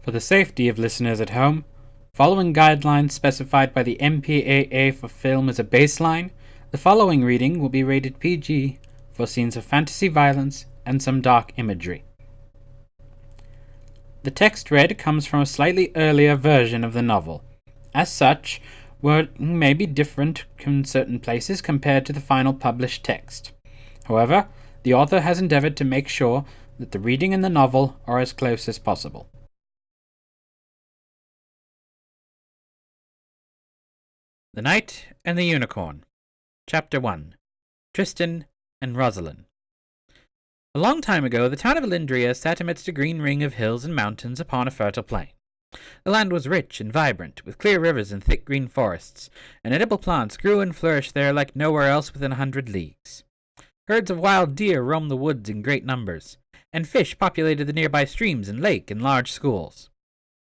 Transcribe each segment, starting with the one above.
For the safety of listeners at home, following guidelines specified by the MPAA for film as a baseline, the following reading will be rated PG for scenes of fantasy violence and some dark imagery. The text read comes from a slightly earlier version of the novel. As such, wording may be different in certain places compared to the final published text. However, the author has endeavored to make sure that the reading and the novel are as close as possible. The Knight and the Unicorn. Chapter 1. Tristan and Rosalyn. A long time ago, the town of Elindria sat amidst a green ring of hills and mountains upon a fertile plain. The land was rich and vibrant, with clear rivers and thick green forests, and edible plants grew and flourished there like nowhere else within 100 leagues. Herds of wild deer roamed the woods in great numbers, and fish populated the nearby streams and lake in large schools.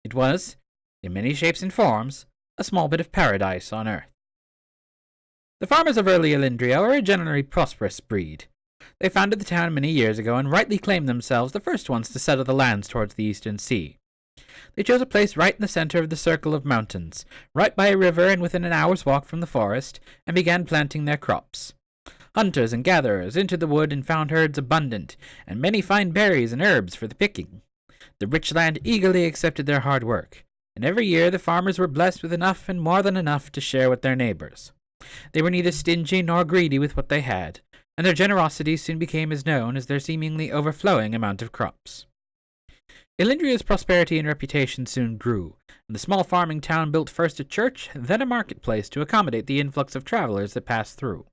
It was, in many shapes and forms, a small bit of paradise on earth. The farmers of early Elindria were a generally prosperous breed. They founded the town many years ago and rightly claimed themselves the first ones to settle the lands towards the eastern sea. They chose a place right in the center of the circle of mountains, right by a river and within an hour's walk from the forest, and began planting their crops. Hunters and gatherers entered the wood and found herds abundant, and many fine berries and herbs for the picking. The rich land eagerly accepted their hard work, and every year the farmers were blessed with enough and more than enough to share with their neighbors. They were neither stingy nor greedy with what they had, and their generosity soon became as known as their seemingly overflowing amount of crops. Elindria's prosperity and reputation soon grew, and the small farming town built first a church, then a marketplace to accommodate the influx of travelers that passed through.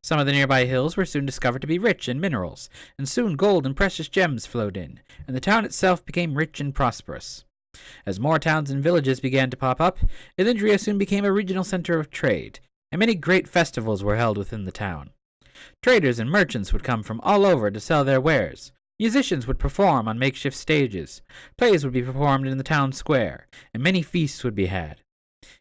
Some of the nearby hills were soon discovered to be rich in minerals, and soon gold and precious gems flowed in, and the town itself became rich and prosperous. As more towns and villages began to pop up, Elindria soon became a regional center of trade, and many great festivals were held within the town. Traders and merchants would come from all over to sell their wares. Musicians would perform on makeshift stages. Plays would be performed in the town square, and many feasts would be had.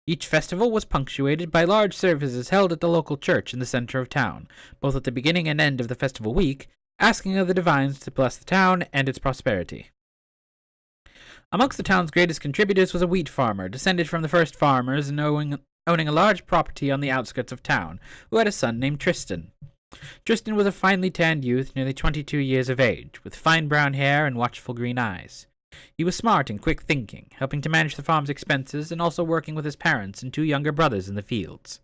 Each festival was punctuated by large services held at the local church in the center of town, both at the beginning and end of the festival week, asking of the divines to bless the town and its prosperity. Amongst the town's greatest contributors was a wheat farmer, descended from the first farmers and owning a large property on the outskirts of town, who had a son named Tristan. Tristan was a finely tanned youth, nearly 22 years of age, with fine brown hair and watchful green eyes. He was smart and quick-thinking, helping to manage the farm's expenses and also working with his parents and two younger brothers in the fields.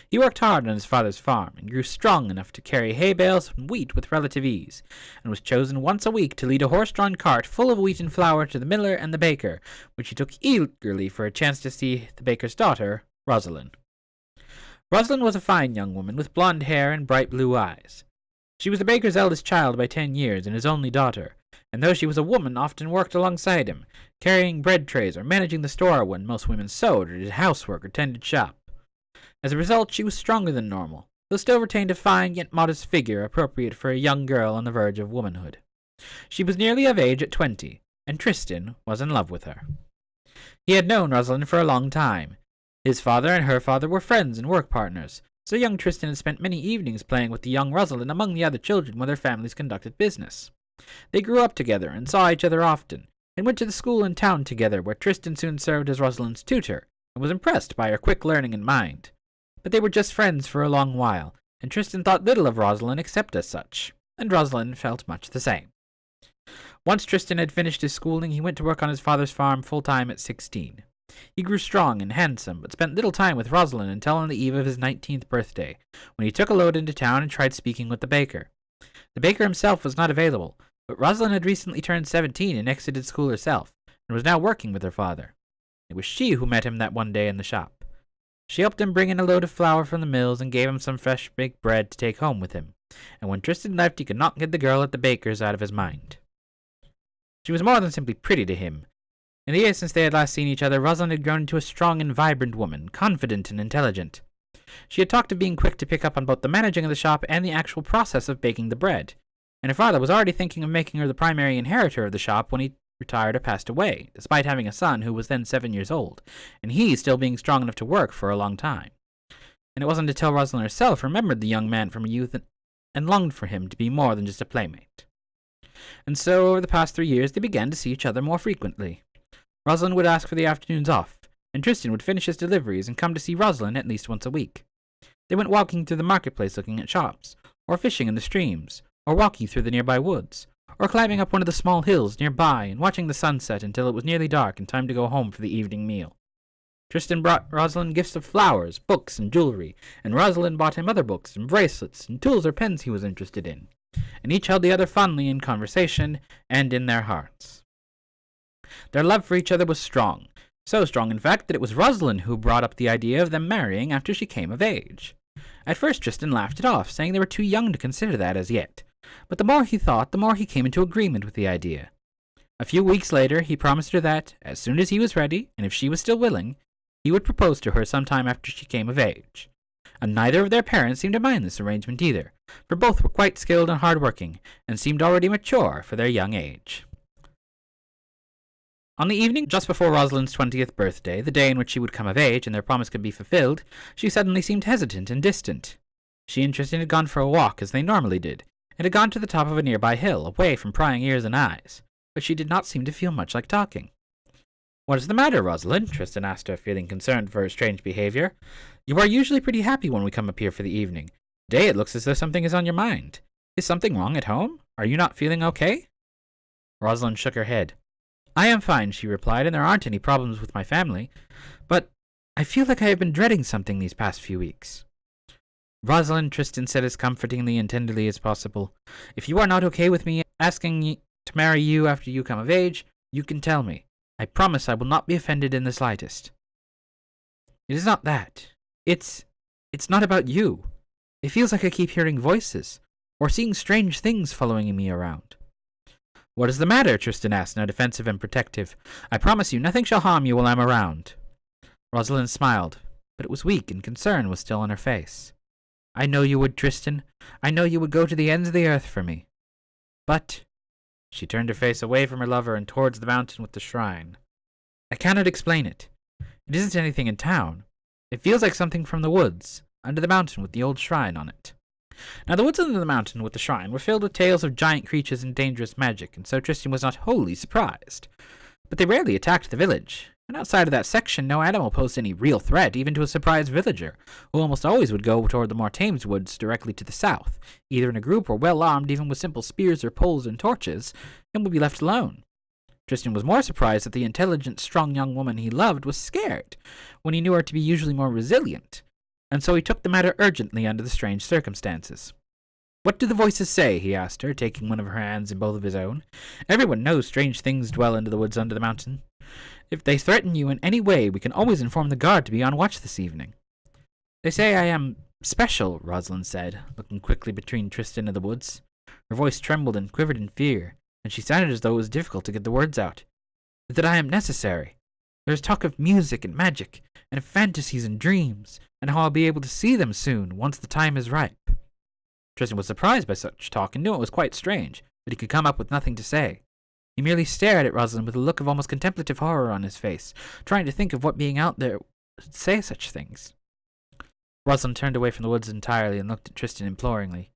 He worked hard on his father's farm and grew strong enough to carry hay bales and wheat with relative ease, and was chosen once a week to lead a horse-drawn cart full of wheat and flour to the miller and the baker, which he took eagerly for a chance to see the baker's daughter, Rosalyn. Rosalyn was a fine young woman with blonde hair and bright blue eyes. She was the baker's eldest child by 10 years and his only daughter, and though she was a woman, often worked alongside him, carrying bread trays or managing the store when most women sewed or did housework or tended shop. As a result, she was stronger than normal, though still retained a fine yet modest figure appropriate for a young girl on the verge of womanhood. She was nearly of age at 20, and Tristan was in love with her. He had known Rosalyn for a long time. His father and her father were friends and work partners, so young Tristan had spent many evenings playing with the young Rosalyn among the other children when their families conducted business. They grew up together and saw each other often, and went to the school in town together, where Tristan soon served as Rosalyn's tutor, and was impressed by her quick learning and mind. But they were just friends for a long while, and Tristan thought little of Rosalyn except as such, and Rosalyn felt much the same. Once Tristan had finished his schooling, he went to work on his father's farm full-time at 16. He grew strong and handsome, but spent little time with Rosalyn until on the eve of his 19th birthday, when he took a load into town and tried speaking with the baker. The baker himself was not available, but Rosalyn had recently turned 17 and exited school herself, and was now working with her father. It was she who met him that one day in the shop. She helped him bring in a load of flour from the mills and gave him some fresh baked bread to take home with him, and when Tristan left he could not get the girl at the baker's out of his mind. She was more than simply pretty to him. In the years since they had last seen each other, Rosalyn had grown into a strong and vibrant woman, confident and intelligent. She had talked of being quick to pick up on both the managing of the shop and the actual process of baking the bread, and her father was already thinking of making her the primary inheritor of the shop when he retired or passed away, despite having a son who was then 7 years old, and he still being strong enough to work for a long time. And it wasn't until Rosalyn herself remembered the young man from her youth and longed for him to be more than just a playmate. And so, over the past 3 years, they began to see each other more frequently. Rosalyn would ask for the afternoons off, and Tristan would finish his deliveries and come to see Rosalyn at least once a week. They went walking through the marketplace looking at shops, or fishing in the streams, or walking through the nearby woods, or climbing up one of the small hills nearby and watching the sunset until it was nearly dark and time to go home for the evening meal. Tristan brought Rosalyn gifts of flowers, books, and jewelry, and Rosalyn bought him other books and bracelets and tools or pens he was interested in, and each held the other fondly in conversation and in their hearts. Their love for each other was strong, so strong in fact that it was Rosalyn who brought up the idea of them marrying after she came of age. At first Tristan laughed it off, saying they were too young to consider that as yet, but the more he thought, the more he came into agreement with the idea. A few weeks later he promised her that, as soon as he was ready, and if she was still willing, he would propose to her some time after she came of age. And neither of their parents seemed to mind this arrangement either, for both were quite skilled and hard-working, and seemed already mature for their young age. On the evening just before Rosalyn's 20th birthday, the day in which she would come of age and their promise could be fulfilled, she suddenly seemed hesitant and distant. She and Tristan had gone for a walk, as they normally did, and had gone to the top of a nearby hill, away from prying ears and eyes, but she did not seem to feel much like talking. "What is the matter, Rosalyn?" Tristan asked her, feeling concerned for her strange behavior. "You are usually pretty happy when we come up here for the evening. Today it looks as though something is on your mind. Is something wrong at home? Are you not feeling okay?" Rosalyn shook her head. "I am fine," she replied, "and there aren't any problems with my family. But I feel like I have been dreading something these past few weeks." "Rosalyn," Tristan said as comfortingly and tenderly as possible, "if you are not okay with me asking to marry you after you come of age, you can tell me. I promise I will not be offended in the slightest." "It is not that. It's not about you. It feels like I keep hearing voices, or seeing strange things following me around." "What is the matter?" Tristan asked, now defensive and protective. "I promise you nothing shall harm you while I'm around." Rosalyn smiled, but it was weak and concern was still on her face. "I know you would, Tristan. I know you would go to the ends of the earth for me. But—" She turned her face away from her lover and towards the mountain with the shrine. "I cannot explain it. It isn't anything in town. It feels like something from the woods, under the mountain with the old shrine on it." Now the woods under the mountain with the shrine were filled with tales of giant creatures and dangerous magic, and so Tristan was not wholly surprised. But they rarely attacked the village, and outside of that section no animal posed any real threat even to a surprised villager, who almost always would go toward the more tamed woods directly to the south, either in a group or well armed even with simple spears or poles and torches, and would be left alone. Tristan was more surprised that the intelligent, strong young woman he loved was scared, when he knew her to be usually more resilient, and so he took the matter urgently under the strange circumstances. "What do the voices say?" he asked her, taking one of her hands in both of his own. "Everyone knows strange things dwell into the woods under the mountain. If they threaten you in any way, we can always inform the guard to be on watch this evening." "They say I am special," Rosalyn said, looking quickly between Tristan and the woods. Her voice trembled and quivered in fear, and she sounded as though it was difficult to get the words out. "That I am necessary. There is talk of music and magic, and of fantasies and dreams, and how I'll be able to see them soon, once the time is ripe." Tristan was surprised by such talk and knew it was quite strange, but he could come up with nothing to say. He merely stared at Rosalyn with a look of almost contemplative horror on his face, trying to think of what being out there would say such things. Rosalyn turned away from the woods entirely and looked at Tristan imploringly.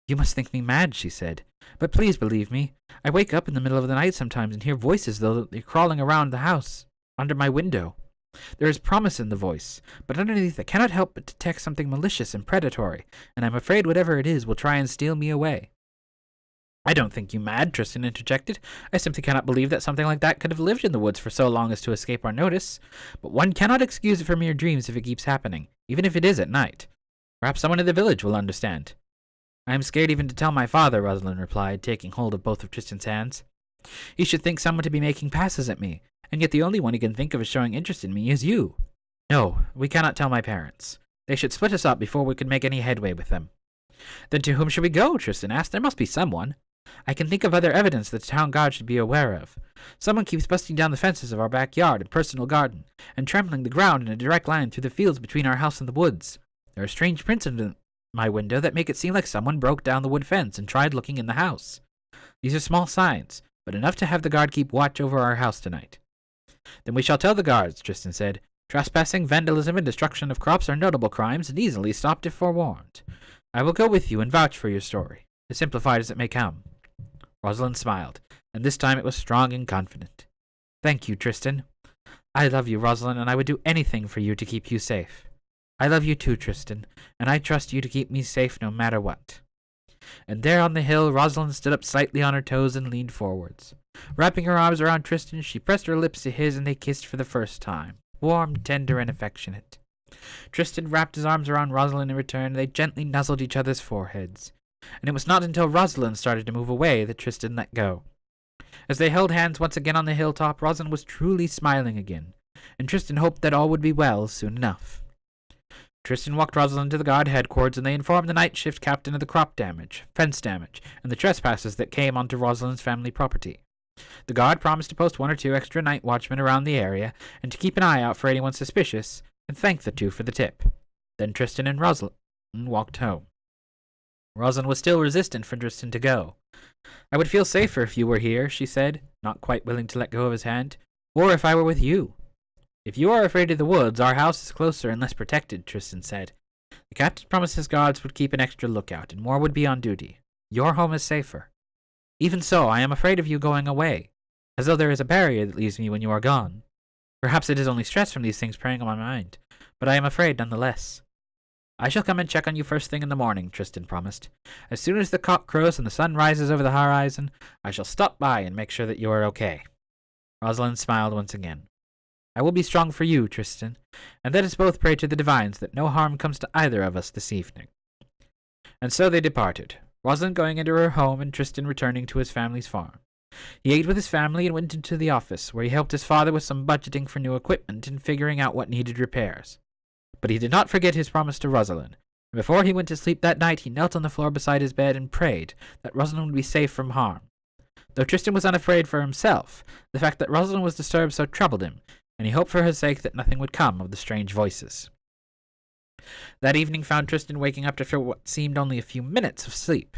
"You must think me mad," she said, "but please believe me. I wake up in the middle of the night sometimes and hear voices though they're crawling around the house, under my window. There is promise in the voice, but underneath I cannot help but detect something malicious and predatory, and I'm afraid whatever it is will try and steal me away." "I don't think you mad," Tristan interjected. "I simply cannot believe that something like that could have lived in the woods for so long as to escape our notice. But one cannot excuse it for mere dreams if it keeps happening, even if it is at night. Perhaps someone in the village will understand." "I am scared even to tell my father," Rosalyn replied, taking hold of both of Tristan's hands. "He should think someone to be making passes at me, and yet the only one he can think of as showing interest in me is you. No, we cannot tell my parents. They should split us up before we could make any headway with them." "Then to whom should we go?" Tristan asked. "There must be someone. I can think of other evidence that the town guard should be aware of. Someone keeps busting down the fences of our backyard and personal garden, and trampling the ground in a direct line through the fields between our house and the woods. There are strange prints in my window that make it seem like someone broke down the wood fence and tried looking in the house. These are small signs, but enough to have the guard keep watch over our house tonight." "Then we shall tell the guards," Tristan said. "Trespassing, vandalism, and destruction of crops are notable crimes and easily stopped if forewarned. I will go with you and vouch for your story, as simplified as it may come." Rosalyn smiled, and this time it was strong and confident. Thank you, Tristan. I love you, Rosalyn, and I would do anything for you to keep you safe. I love you too, Tristan, and I trust you to keep me safe no matter what. And there on the hill, Rosalyn stood up slightly on her toes and leaned forwards. Wrapping her arms around Tristan, she pressed her lips to his, and they kissed for the first time, warm, tender, and affectionate. Tristan wrapped his arms around Rosalyn in return, and they gently nuzzled each other's foreheads. And it was not until Rosalyn started to move away that Tristan let go. As they held hands once again on the hilltop, Rosalyn was truly smiling again, and Tristan hoped that all would be well soon enough. Tristan walked Rosalyn to the guard headquarters, and they informed the night shift captain of the crop damage, fence damage, and the trespasses that came onto Rosalyn's family property. The guard promised to post 1 or 2 extra night watchmen around the area, and to keep an eye out for anyone suspicious, and thanked the two for the tip. Then Tristan and Rosalyn walked home. Rosalyn was still resistant for Tristan to go. I would feel safer if you were here, she said, not quite willing to let go of his hand, or if I were with you. If you are afraid of the woods, our house is closer and less protected, Tristan said. The captain promised his guards would keep an extra lookout, and more would be on duty. Your home is safer. Even so, I am afraid of you going away, as though there is a barrier that leaves me when you are gone. Perhaps it is only stress from these things preying on my mind, but I am afraid nonetheless. I shall come and check on you first thing in the morning, Tristan promised. As soon as the cock crows and the sun rises over the horizon, I shall stop by and make sure that you are okay. Rosalyn smiled once again. I will be strong for you, Tristan, and let us both pray to the divines that no harm comes to either of us this evening. And so they departed, Rosalyn going into her home and Tristan returning to his family's farm. He ate with his family and went into the office, where he helped his father with some budgeting for new equipment and figuring out what needed repairs. But he did not forget his promise to Rosalyn, and before he went to sleep that night he knelt on the floor beside his bed and prayed that Rosalyn would be safe from harm. Though Tristan was unafraid for himself, the fact that Rosalyn was disturbed so troubled him, and he hoped for her sake that nothing would come of the strange voices. That evening found Tristan waking up after what seemed only a few minutes of sleep.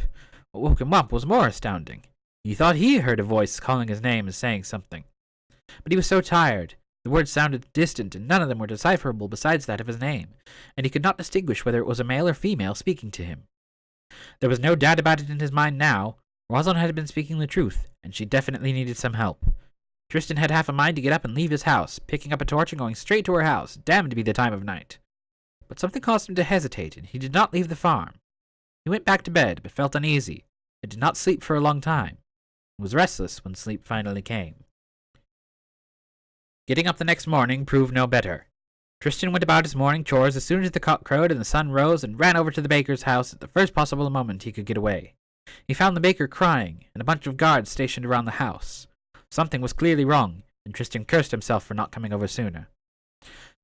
What woke him up was more astounding. He thought he heard a voice calling his name and saying something. But he was so tired, the words sounded distant, and none of them were decipherable besides that of his name, and he could not distinguish whether it was a male or female speaking to him. There was no doubt about it in his mind now. Rosalyn had been speaking the truth, and she definitely needed some help. Tristan had half a mind to get up and leave his house, picking up a torch and going straight to her house, damned to be the time of night. But something caused him to hesitate, and he did not leave the farm. He went back to bed, but felt uneasy, and did not sleep for a long time, and was restless when sleep finally came. Getting up the next morning proved no better. Tristan went about his morning chores as soon as the cock crowed and the sun rose, and ran over to the baker's house at the first possible moment he could get away. He found the baker crying, and a bunch of guards stationed around the house. Something was clearly wrong, and Tristan cursed himself for not coming over sooner.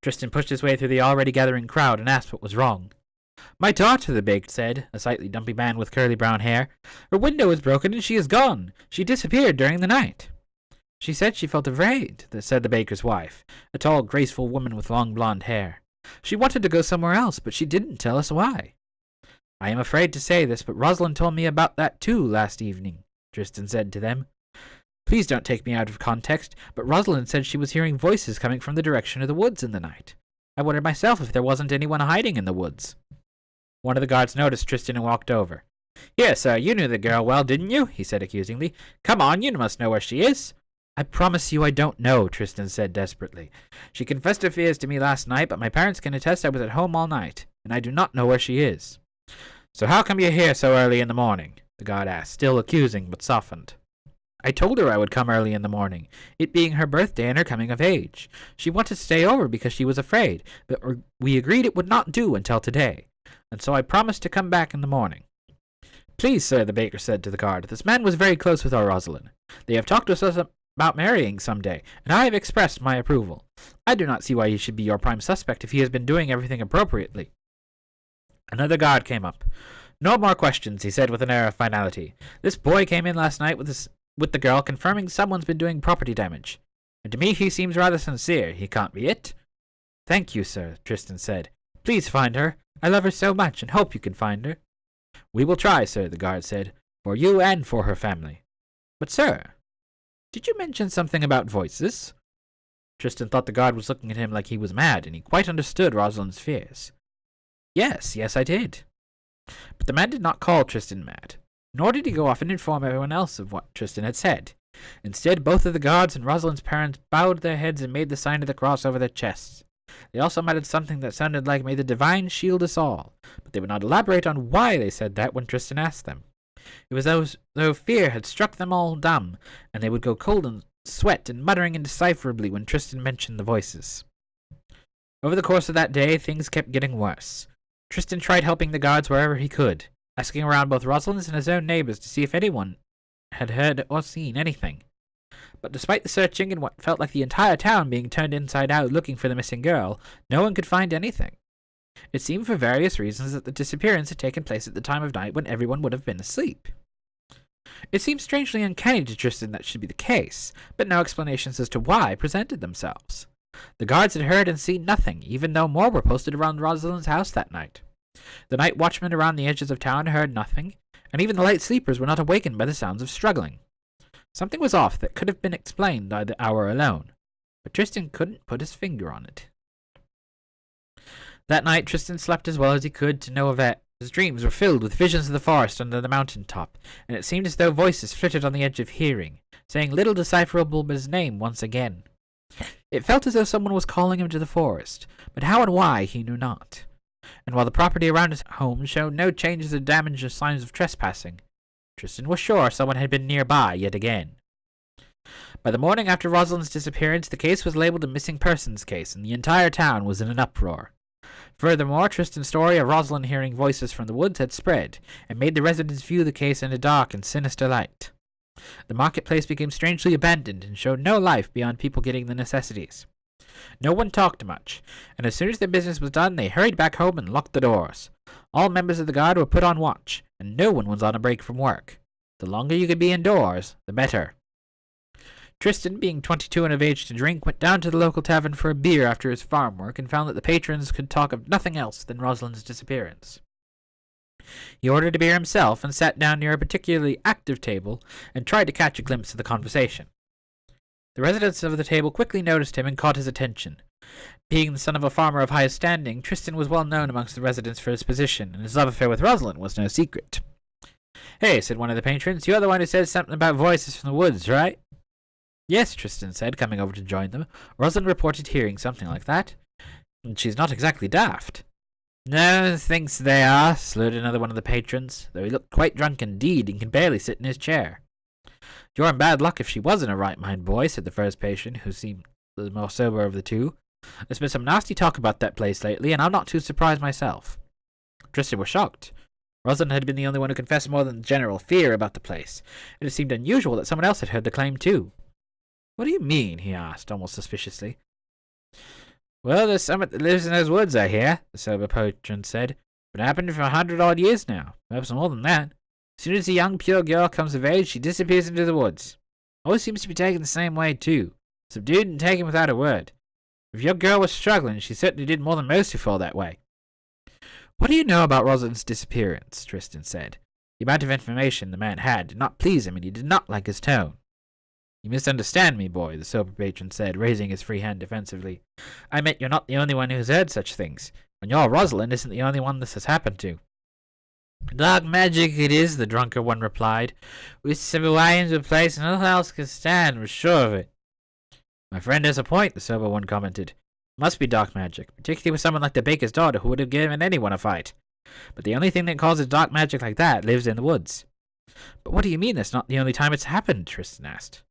Tristan pushed his way through the already gathering crowd and asked what was wrong. My daughter, the baker said, a slightly dumpy man with curly brown hair. Her window is broken and she is gone. She disappeared during the night. She said she felt afraid, said the baker's wife, a tall, graceful woman with long blonde hair. She wanted to go somewhere else, but she didn't tell us why. I am afraid to say this, but Rosalyn told me about that too last evening, Tristan said to them. Please don't take me out of context, but Rosalyn said she was hearing voices coming from the direction of the woods in the night. I wondered myself if there wasn't anyone hiding in the woods. One of the guards noticed Tristan and walked over. Here, sir, you knew the girl well, didn't you? He said accusingly. Come on, you must know where she is. I promise you I don't know, Tristan said desperately. She confessed her fears to me last night, but my parents can attest I was at home all night, and I do not know where she is. So how come you're here so early in the morning? The guard asked, still accusing but softened. I told her I would come early in the morning, it being her birthday and her coming of age. She wanted to stay over because she was afraid, but we agreed it would not do until today, and so I promised to come back in the morning. Please, sir, the baker said to the guard, this man was very close with our Rosalyn. They have talked to us about marrying some day, and I have expressed my approval. I do not see why he should be your prime suspect if he has been doing everything appropriately. Another guard came up. No more questions, he said with an air of finality. This boy came in last night with the girl, confirming someone's been doing property damage. And to me he seems rather sincere. He can't be it. Thank you, sir, Tristan said. Please find her. I love her so much and hope you can find her. We will try, sir, the guard said, for you and for her family. But, sir, did you mention something about voices? Tristan thought the guard was looking at him like he was mad, and he quite understood Rosalyn's fears. Yes, I did. But the man did not call Tristan mad, nor did he go off and inform everyone else of what Tristan had said. Instead, both of the guards and Rosalyn's parents bowed their heads and made the sign of the cross over their chests. They also muttered something that sounded like, "May the divine shield us all," but they would not elaborate on why they said that when Tristan asked them. It was as though fear had struck them all dumb, and they would go cold and sweat and muttering indecipherably when Tristan mentioned the voices. Over the course of that day, things kept getting worse. Tristan tried helping the guards wherever he could, asking around both Rosalyn's and his own neighbors to see if anyone had heard or seen anything. But despite the searching and what felt like the entire town being turned inside out looking for the missing girl, no one could find anything. It seemed for various reasons that the disappearance had taken place at the time of night when everyone would have been asleep. It seemed strangely uncanny to Tristan that should be the case, but no explanations as to why presented themselves. The guards had heard and seen nothing, even though more were posted around Rosalyn's house that night. The night watchmen around the edges of town heard nothing, and even the light sleepers were not awakened by the sounds of struggling. Something was off that could have been explained by the hour alone, but Tristan couldn't put his finger on it. That night Tristan slept as well as he could to no avail. His dreams were filled with visions of the forest under the mountain top, and it seemed as though voices flitted on the edge of hearing, saying little decipherable but his name once again. It felt as though someone was calling him to the forest, but how and why he knew not. And while the property around his home showed no changes of damage or signs of trespassing, Tristan was sure someone had been nearby yet again. By the morning after Rosalyn's disappearance, the case was labeled a missing persons case, and the entire town was in an uproar. Furthermore, Tristan's story of Rosalyn hearing voices from the woods had spread, and made the residents view the case in a dark and sinister light. The marketplace became strangely abandoned and showed no life beyond people getting the necessities. No one talked much, and as soon as their business was done, they hurried back home and locked the doors. All members of the guard were put on watch, and no one was on a break from work. The longer you could be indoors, the better. Tristan, being 22 and of age to drink, went down to the local tavern for a beer after his farm work and found that the patrons could talk of nothing else than Rosalyn's disappearance. He ordered a beer himself and sat down near a particularly active table and tried to catch a glimpse of the conversation. The residents of the table quickly noticed him and caught his attention. Being the son of a farmer of high standing, Tristan was well known amongst the residents for his position, and his love affair with Rosalyn was no secret. "Hey," said one of the patrons, "you're the one who said something about voices from the woods, right?" "Yes," Tristan said, coming over to join them. "Rosalyn reported hearing something like that. And she's not exactly daft." "No one thinks they are," slurred another one of the patrons, though he looked quite drunk indeed and could barely sit in his chair. "You're in bad luck if she was in her right mind, boy," said the first patron, who seemed the more sober of the two. "There's been some nasty talk about that place lately, and I'm not too surprised myself." Tristan was shocked. Rosalyn had been the only one who confessed more than general fear about the place, and it seemed unusual that someone else had heard the claim too. "What do you mean?" he asked, almost suspiciously. "Well, there's someone that lives in those woods, I hear," the sober patron said. "Been happening for 100-odd years now, perhaps more than that. As soon as a young, pure girl comes of age, she disappears into the woods. Always seems to be taken the same way, too. Subdued and taken without a word. If your girl was struggling, she certainly did more than most who fall that way." "What do you know about Rosalyn's disappearance?" Tristan said. The amount of information the man had did not please him, and he did not like his tone. "You misunderstand me, boy," the sober patron said, raising his free hand defensively. "I meant you're not the only one who has heard such things, and your Rosalyn isn't the only one this has happened to." "Dark magic it is," the drunker one replied. "We send away into a place and nothing else can stand, we're sure of it." "My friend has a point," the sober one commented. "It must be dark magic, particularly with someone like the baker's daughter who would have given anyone a fight. But the only thing that causes dark magic like that lives in the woods." "But what do you mean that's not the only time it's happened?" Tristan asked.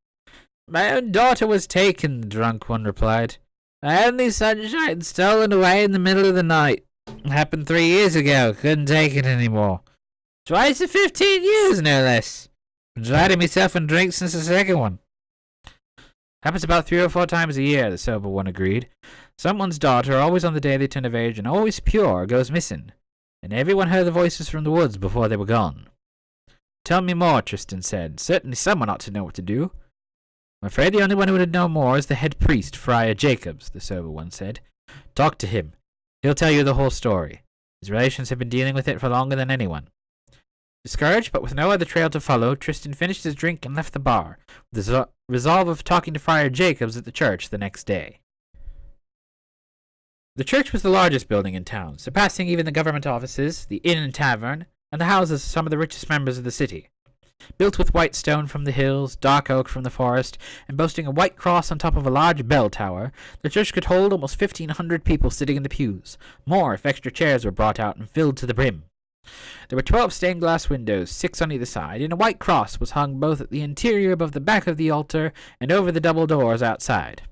"My own daughter was taken," the drunk one replied. "My only sunshine stolen away in the middle of the night. It happened 3 years ago. Couldn't take it anymore. Twice in 15 years, no less. Been driving myself in drink since the second one." "Happens about 3 or 4 times a year," the sober one agreed. "Someone's daughter, always on the day they turn of age and always pure, goes missing. And everyone heard the voices from the woods before they were gone." "Tell me more," Tristan said. "Certainly someone ought to know what to do." "I'm afraid the only one who would know more is the head priest, Friar Jacobs," the sober one said. "Talk to him. He'll tell you the whole story. His relations have been dealing with it for longer than anyone." Discouraged, but with no other trail to follow, Tristan finished his drink and left the bar, with the resolve of talking to Friar Jacobs at the church the next day. The church was the largest building in town, surpassing even the government offices, the inn and tavern, and the houses of some of the richest members of the city. Built with white stone from the hills, dark oak from the forest, and boasting a white cross on top of a large bell tower, the church could hold almost 1,500 people sitting in the pews, more if extra chairs were brought out and filled to the brim. There were 12 stained glass windows, 6 on either side, and a white cross was hung both at the interior above the back of the altar and over the double doors outside.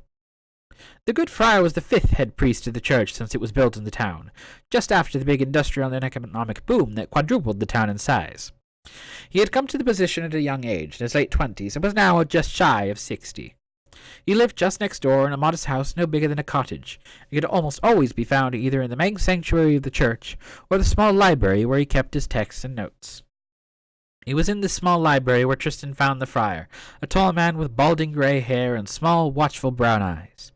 The good friar was the 5th head priest of the church since it was built in the town, just after the big industrial and economic boom that quadrupled the town in size. He had come to the position at a young age, in his late 20s, and was now just shy of 60. He lived just next door in a modest house no bigger than a cottage, and could almost always be found either in the main sanctuary of the church or the small library where he kept his texts and notes. It was in this small library where Tristan found the friar, a tall man with balding grey hair and small, watchful brown eyes.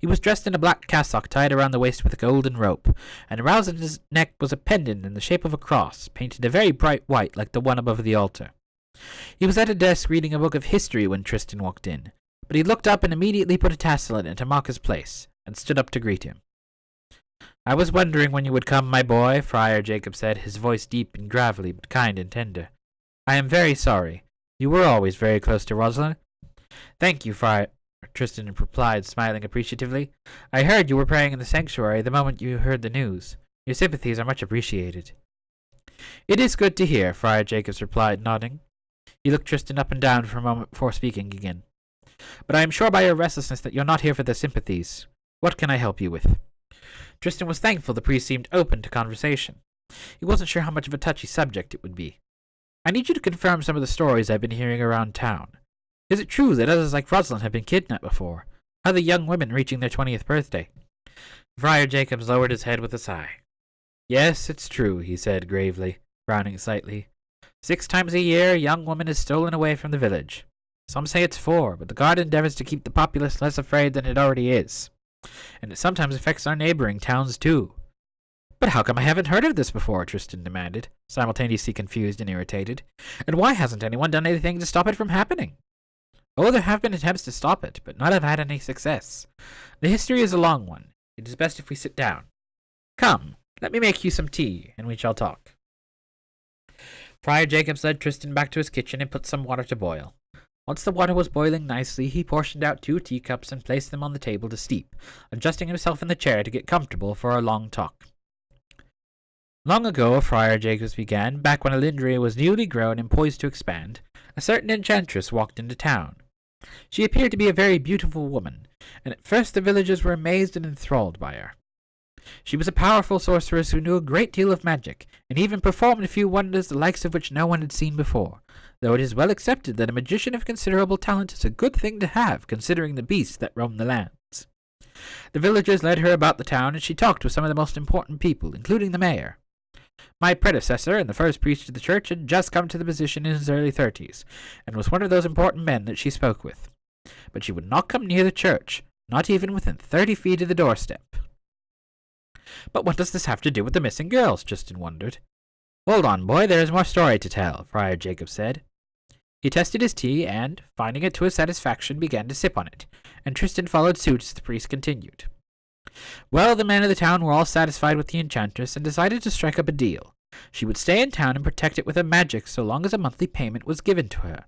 He was dressed in a black cassock tied around the waist with a golden rope, and around his neck was a pendant in the shape of a cross, painted a very bright white like the one above the altar. He was at a desk reading a book of history when Tristan walked in, but he looked up and immediately put a tassel in it to mark his place, and stood up to greet him. "I was wondering when you would come, my boy," Friar Jacob said, his voice deep and gravelly, but kind and tender. "I am very sorry. You were always very close to Rosalyn." "Thank you, Friar," Tristan replied, smiling appreciatively. "I heard you were praying in the sanctuary the moment you heard the news. Your sympathies are much appreciated." "It is good to hear," Friar Jacobs replied, nodding. He looked Tristan up and down for a moment before speaking again. "But I am sure by your restlessness that you're not here for the sympathies. What can I help you with?" Tristan was thankful the priest seemed open to conversation. He wasn't sure how much of a touchy subject it would be. "I need you to confirm some of the stories I've been hearing around town. Is it true that others like Rosalyn have been kidnapped before? Other young women reaching their 20th birthday?" Friar Jacobs lowered his head with a sigh. "Yes, it's true," he said gravely, frowning slightly. 6 times a year a young woman is stolen away from the village. Some say it's 4, but the guard endeavors to keep the populace less afraid than it already is. And it sometimes affects our neighboring towns, too." "But how come I haven't heard of this before?" Tristan demanded, simultaneously confused and irritated. "And why hasn't anyone done anything to stop it from happening?" "Oh, there have been attempts to stop it, but none have had any success. The history is a long one. It is best if we sit down. Come, let me make you some tea, and we shall talk." Friar Jacobs led Tristan back to his kitchen and put some water to boil. Once the water was boiling nicely, he portioned out 2 teacups and placed them on the table to steep, adjusting himself in the chair to get comfortable for our long talk. "Long ago," Friar Jacobs began, "back when Alindria was newly grown and poised to expand, a certain enchantress walked into town. She appeared to be a very beautiful woman, and at first the villagers were amazed and enthralled by her. She was a powerful sorceress who knew a great deal of magic, and even performed a few wonders the likes of which no one had seen before, though it is well accepted that a magician of considerable talent is a good thing to have, considering the beasts that roam the lands. The villagers led her about the town, and she talked with some of the most important people, including the mayor. My predecessor and the first priest of the church had just come to the position in his early 30s, and was one of those important men that she spoke with. But she would not come near the church, not even within 30 feet of the doorstep." "But what does this have to do with the missing girls?" Tristan wondered. "Hold on, boy, there is more story to tell," Friar Jacob said. He tested his tea and, finding it to his satisfaction, began to sip on it, and Tristan followed suit as the priest continued. "Well, the men of the town were all satisfied with the enchantress and decided to strike up a deal. She would stay in town and protect it with her magic so long as a monthly payment was given to her.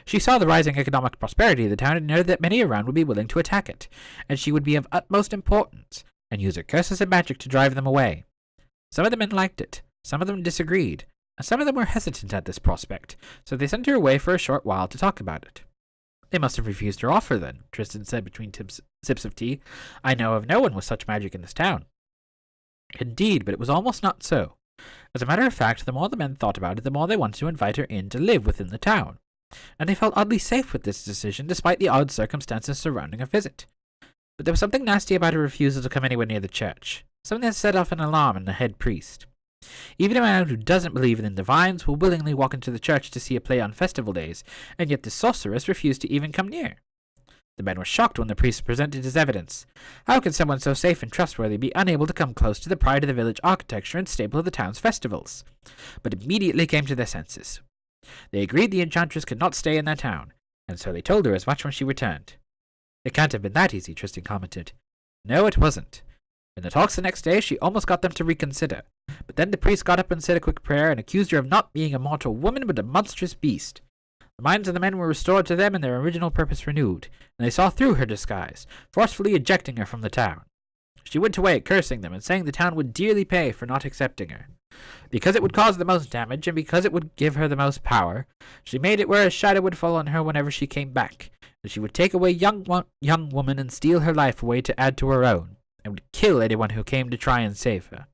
She saw the rising economic prosperity of the town and noted that many around would be willing to attack it, and she would be of utmost importance, and use her curses and magic to drive them away. Some of the men liked it, some of them disagreed, and some of them were hesitant at this prospect, so they sent her away for a short while to talk about it." "They must have refused her offer, then," Tristan said between sips of tea. "I know of no one with such magic in this town." "Indeed, but it was almost not so. As a matter of fact, the more the men thought about it, the more they wanted to invite her in to live within the town, and they felt oddly safe with this decision despite the odd circumstances surrounding her visit. But there was something nasty about her refusal to come anywhere near the church, something that set off an alarm in the head priest. Even a man who doesn't believe in the divines will willingly walk into the church to see a play on festival days, and yet the sorceress refused to even come near. The men were shocked when the priest presented his evidence. How could someone so safe and trustworthy be unable to come close to the pride of the village architecture and staple of the town's festivals? But immediately came to their senses. They agreed the enchantress could not stay in their town, and so they told her as much when she returned. "It can't have been that easy," Tristan commented. "No, it wasn't. In the talks the next day, she almost got them to reconsider, but But then the priest got up and said a quick prayer, and accused her of not being a mortal woman, but a monstrous beast. The minds of the men were restored to them, and their original purpose renewed, and they saw through her disguise, forcefully ejecting her from the town. She went away, cursing them, and saying the town would dearly pay for not accepting her. Because it would cause the most damage, and because it would give her the most power, she made it where a shadow would fall on her whenever she came back, and she would take away young woman and steal her life away to add to her own, and would kill anyone who came to try and save her.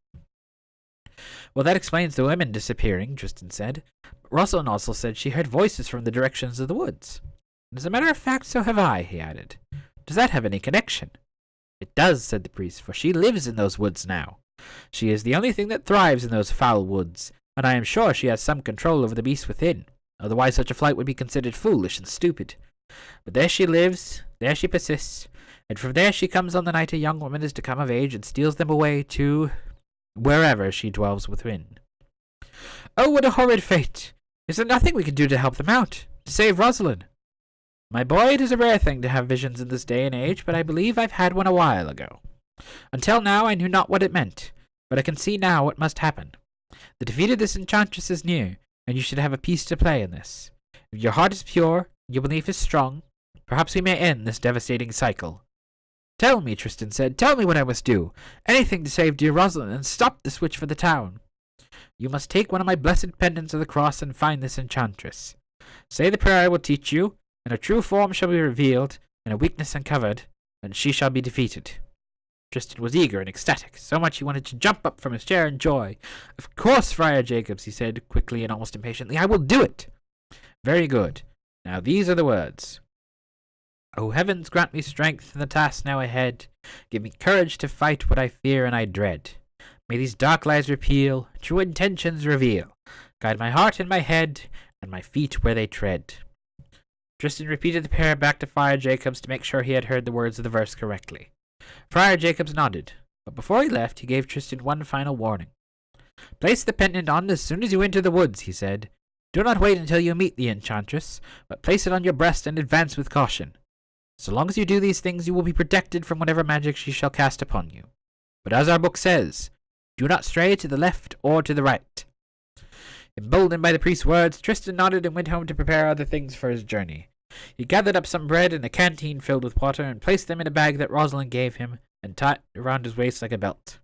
Well, that explains the women disappearing, Tristan said. But Rosalyn also said she heard voices from the directions of the woods. And as a matter of fact, so have I, he added. Does that have any connection? It does, said the priest, for she lives in those woods now. She is the only thing that thrives in those foul woods, and I am sure she has some control over the beast within. Otherwise such a flight would be considered foolish and stupid. But there she lives, there she persists, and from there she comes on the night a young woman is to come of age and steals them away to wherever she dwells within. Oh, what a horrid fate! Is there nothing we can do to help them out? To save Rosalyn? My boy, it is a rare thing to have visions in this day and age, but I believe I've had one a while ago. Until now I knew not what it meant, but I can see now what must happen. The defeat of this enchantress is near, and you should have a piece to play in this. If your heart is pure, and your belief is strong, perhaps we may end this devastating cycle. Tell me, Tristan said, tell me what I must do. Anything to save dear Rosalyn and stop the switch for the town. You must take one of my blessed pendants of the cross and find this enchantress. Say the prayer I will teach you, and her true form shall be revealed, and her weakness uncovered, and she shall be defeated. Tristan was eager and ecstatic, so much he wanted to jump up from his chair in joy. Of course, Friar Jacobs, he said, quickly and almost impatiently, I will do it. Very good. Now these are the words. O heavens, grant me strength in the task now ahead. Give me courage to fight what I fear and I dread. May these dark lies repeal, true intentions reveal. Guide my heart and my head, and my feet where they tread. Tristan repeated the prayer back to Friar Jacobs to make sure he had heard the words of the verse correctly. Friar Jacobs nodded, but before he left he gave Tristan one final warning. Place the pendant on as soon as you enter the woods, he said. Do not wait until you meet the enchantress, but place it on your breast and advance with caution. So long as you do these things, you will be protected from whatever magic she shall cast upon you. But as our book says, do not stray to the left or to the right. Emboldened by the priest's words, Tristan nodded and went home to prepare other things for his journey. He gathered up some bread and a canteen filled with water and placed them in a bag that Rosalyn gave him and tied it around his waist like a belt.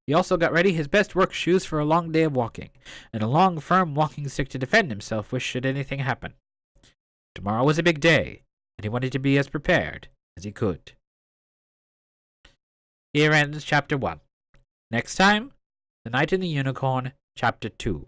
He also got ready his best work shoes for a long day of walking, and a long, firm walking stick to defend himself should anything happen. Tomorrow was a big day, and he wanted to be as prepared as he could. Here ends Chapter 1. Next time, The Knight and the Unicorn, Chapter 2.